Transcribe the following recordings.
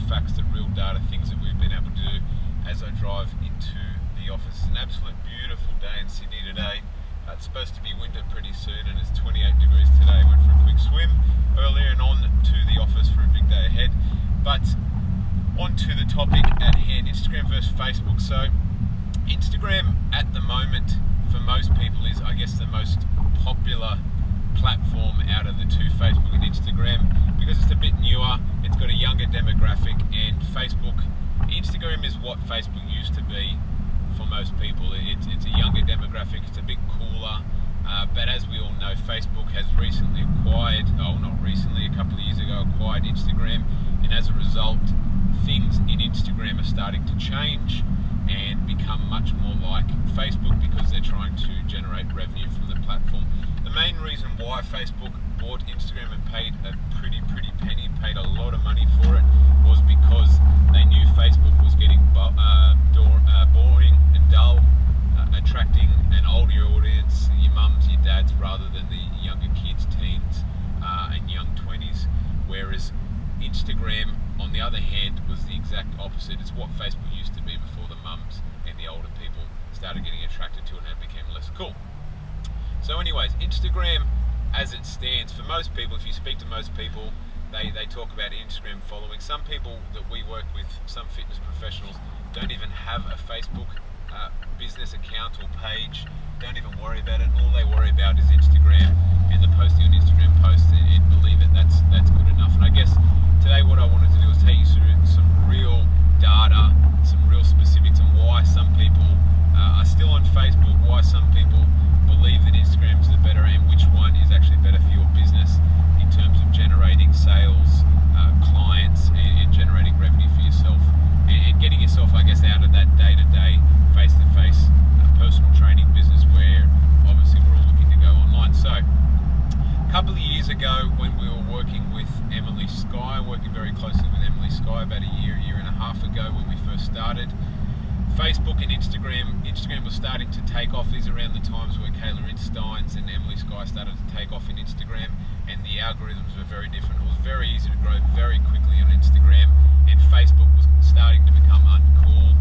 facts, the real data, things that we've been able to do as I drive into the office. It's an absolute beautiful day in Sydney today. It's supposed to be winter pretty soon and it's 28 degrees today. Went for a quick swim earlier and on to the office for a big day ahead. But on to the topic at hand, Instagram versus Facebook. So Instagram at the moment for most people is, I guess, the most popular platform out of the two, Facebook and Instagram, because it's a bit newer, it's got a younger demographic, and Instagram is what Facebook used to be for most people. It's a younger demographic, it's a bit cooler, but as we all know, Facebook has recently acquired, a couple of years ago acquired Instagram, and as a result, things in Instagram are starting to change and become much more like Facebook because they're trying to generate revenue from the platform. The main reason why Facebook bought Instagram and paid a pretty penny, paid a lot of money for it, was because they knew Facebook was getting boring and dull, attracting an older audience, your mums, your dads, rather than the younger kids, teens, and young 20s. Whereas Instagram, on the other hand, was the exact opposite. It's what Facebook used to be before the mums and the older people started getting attracted to it and it became less cool. So anyways, Instagram as it stands, for most people, if you speak to most people, they talk about Instagram following. Some people that we work with, some fitness professionals, don't even have a Facebook business account or page, don't even worry about it. All they worry about is Instagram and the posting on Instagram posts, and believe it, that's good enough. And I guess today what I wanted to do is take you through some real data, some real specifics on why some people are still on Facebook, why some people believe that Instagram is the better, and which one is actually better for your business in terms of generating sales, clients, and generating revenue for yourself, and getting yourself, I guess, out of that day-to-day, face-to-face personal training business where obviously we're all looking to go online. So a couple of years ago, when we were working with Emily Skye, working very closely with Emily Skye about a year and a half ago when we first started, Facebook and Instagram was starting to take off. These are around the times where Kayla Ritsteins and Emily Skye started to take off in Instagram, and the algorithms were very different. It was very easy to grow very quickly on Instagram, and Facebook was starting to become uncool.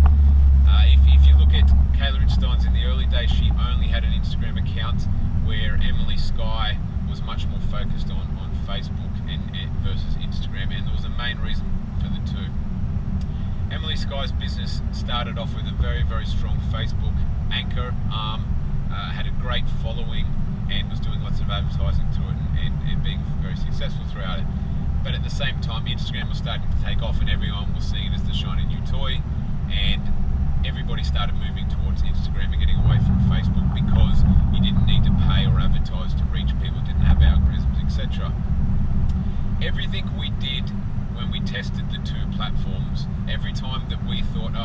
If you look at Kayla Ritsteins in the early days, she only had an Instagram account, where Emily Skye was much more focused on Facebook and versus Instagram, and there was a main reason for the two. Emily Skye's business started off with a very strong Facebook anchor arm, had a great following, and was doing lots of advertising to it and being very successful throughout it. But at the same time, Instagram was starting to take off and everyone was seeing it as the shiny new toy, and everybody started moving towards Instagram and getting away from Facebook because you didn't need to pay or advertise to reach people, didn't have algorithms, etc. Everything we did when we tested the two platforms, every time that we thought,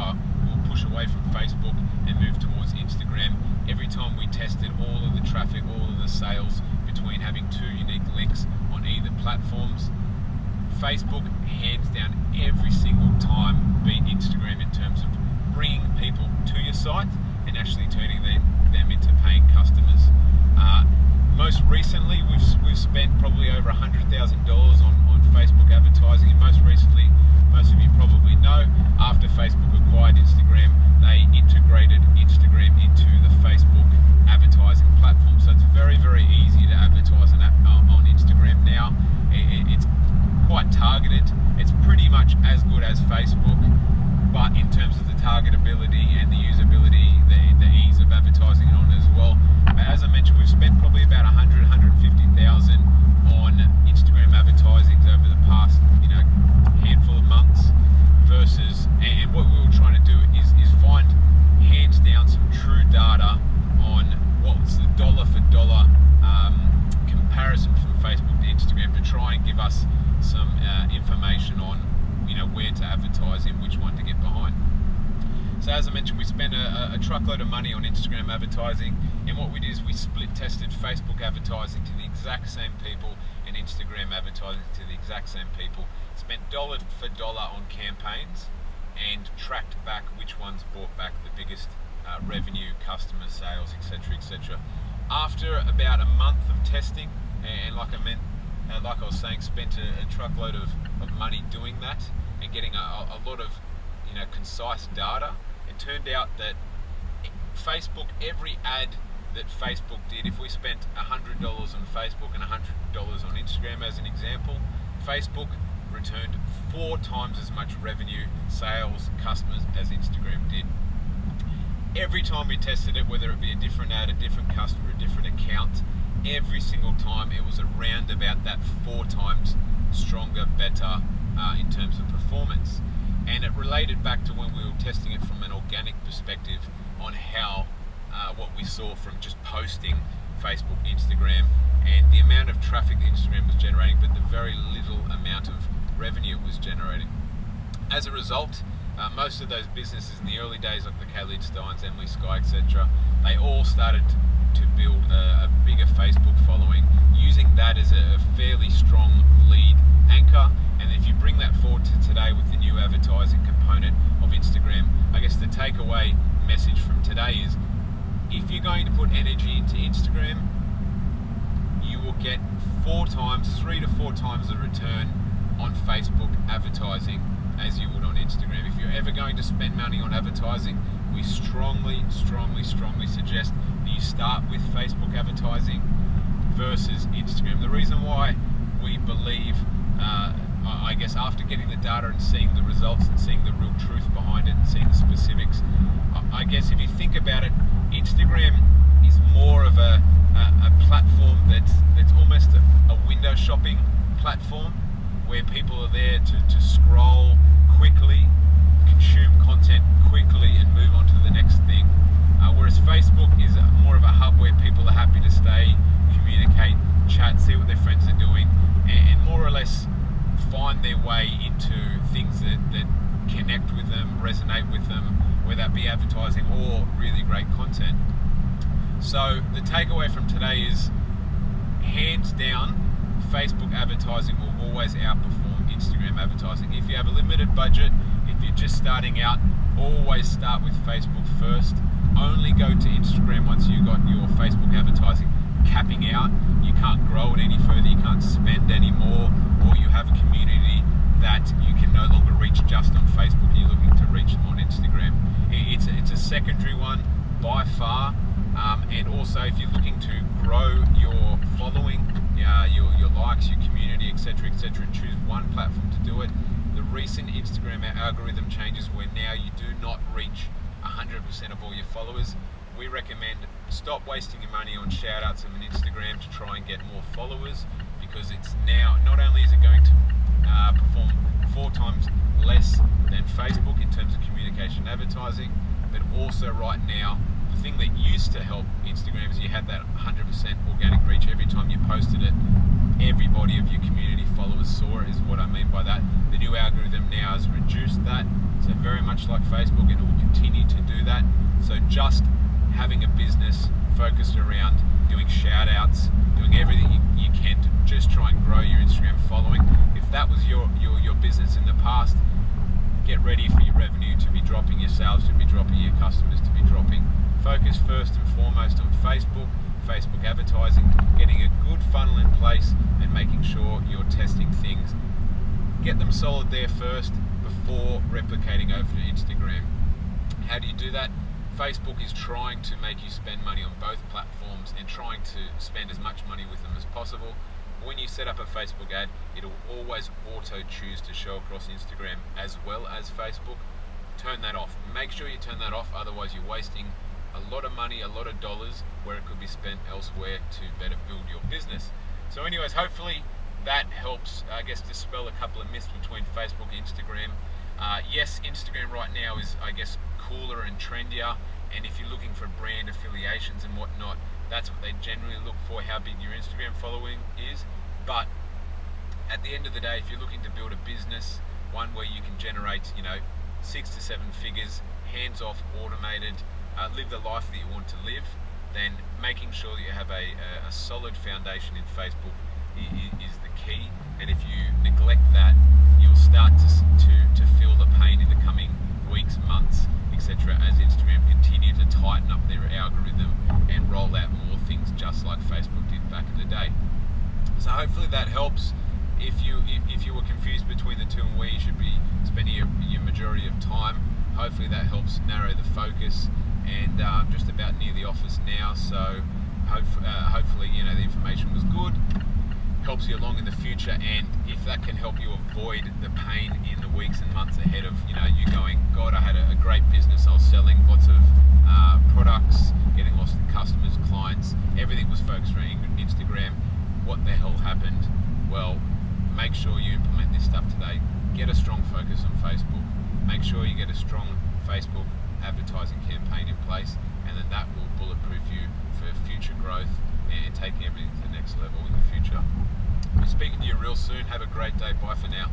we'll push away from Facebook and move towards Instagram, every time we tested all of the traffic, all of the sales between having two unique links on either platforms, Facebook hands down every single time beat Instagram in terms of bringing people to your site and actually turning them into paying customers. Most recently, we've spent probably over $100,000 on Facebook advertising, and most recently, most of you probably know, after Facebook acquired Instagram, they integrated Instagram into the Facebook advertising platform. So it's very easy to advertise on Instagram now. It's quite targeted. It's pretty much as good as Facebook, but in terms of the targetability and the usability, the ease of advertising on it as well. But as I mentioned, we've spent probably about $150,000 on Instagram advertising over the past handful of months, versus, and what we were trying to do is find hands down some true data on what's the dollar for dollar comparison from Facebook to Instagram, to try and give us some information on where to advertise and which one to get behind. So as I mentioned, we spent a truckload of money on Instagram advertising, and what we did is we split tested Facebook advertising to the exact same people and Instagram advertising to the exact same people, spent dollar for dollar on campaigns, and tracked back which ones brought back the biggest revenue, customer sales, etc. After about a month of testing, and like I like I was saying, spent a truckload of money doing that and getting a lot of concise data. It turned out that Facebook, every ad that Facebook did, if we spent $100 on Facebook and $100 on Instagram as an example, Facebook returned 4 times as much revenue, sales, customers as Instagram did. Every time we tested it, whether it be a different ad, a different customer, a different account, every single time it was around about that 4 times stronger, better in terms of performance. And it related back to when we were testing it from an organic perspective on how what we saw from just posting Facebook, Instagram, and the amount of traffic that Instagram was generating, but the very little amount of revenue it was generating. As a result, most of those businesses in the early days, like the Kaylee Steins, Emily Skye, etc., they all started to build a bigger Facebook following, using that as a fairly strong lead anchor. And if you bring that forward to today with the new advertising component of Instagram, I guess the takeaway message from today is, if you're going to put energy into Instagram, you will get 3 to 4 times the return on Facebook advertising as you would on Instagram. If you're ever going to spend money on advertising, we strongly suggest that you start with Facebook advertising versus Instagram. The reason why we believe, I guess after getting the data and seeing the results and seeing the real truth behind it and seeing the specifics, I guess if you think about it, Instagram is more of a platform that's almost a window shopping platform, where people are there to scroll quickly, consume content quickly, and move on to the next thing. Whereas Facebook is more of a hub where people are happy to stay, communicate, chat, see what their friends are doing, and more or less find their way into things that connect with them, resonate with them, whether that be advertising or really great content. So the takeaway from today is, hands down, Facebook advertising will always outperform Instagram advertising. If you have a limited budget, if you're just starting out, always start with Facebook first. Only go to Instagram once you've got your Facebook advertising capping out. You can't grow it any further, you can't spend any more, or you have a community that you can no longer reach just on Facebook, you're looking to reach them on Instagram. It's a secondary one by far, and also if you're looking to grow your following, your likes, your community, etc., choose one platform to do it. The recent Instagram algorithm changes where now you do not reach 100% of all your followers. We recommend stop wasting your money on shout outs on Instagram to try and get more followers, because it's now, not only is it going to perform 4 times less than Facebook in terms of communication advertising, but also right now, the thing that used to help Instagram is you had that 100% organic reach. Every time you posted it, everybody of your community followers saw it, is what I mean by that. The new algorithm now has reduced that, so very much like Facebook, and it will continue to do that. So just having a business focused around doing shout outs, doing everything you can to just try and grow your Instagram following. If that was your business in the past, get ready for your revenue to be dropping, your sales to be dropping, your customers to be dropping. Focus first and foremost on Facebook advertising, getting a good funnel in place and making sure you're testing things. Get them solid there first before replicating over to Instagram. How do you do that? Facebook is trying to make you spend money on both platforms and trying to spend as much money with them as possible. When you set up a Facebook ad, it'll always auto choose to show across Instagram as well as Facebook. Turn that off. Make sure you turn that off, otherwise you're wasting a lot of money, a lot of dollars, where it could be spent elsewhere to better build your business. So anyways, hopefully that helps, I guess, dispel a couple of myths between Facebook and Instagram. Yes, Instagram right now is, I guess, cooler and trendier, and if you're looking for brand affiliations and whatnot, that's what they generally look for, how big your Instagram following is. But at the end of the day, if you're looking to build a business, one where you can generate, 6 to 7 figures, hands-off, automated, live the life that you want to live, then making sure that you have a solid foundation in Facebook is the key. And if you neglect that, you'll start to feel the pain in the coming weeks, months, etc., as Instagram continue to tighten up their algorithm and roll out more things just like Facebook did back in the day. So hopefully that helps. If you were confused between the two and where you should be spending your majority of time, hopefully that helps narrow the focus. And I'm just about near the office now, so hopefully the information was good, helps you along in the future, and if that can help you avoid the pain in the weeks and months ahead of you going, God, I had a great business, I was selling lots of products, getting lost in customers, clients, everything was focused around Instagram. What the hell happened? Well, make sure you implement this stuff today. Get a strong focus on Facebook. Make sure you get a strong Facebook advertising campaign in place, and then that will bulletproof you for future growth and taking everything to the next level in the future. I'll be speaking to you real soon. Have a great day. Bye for now.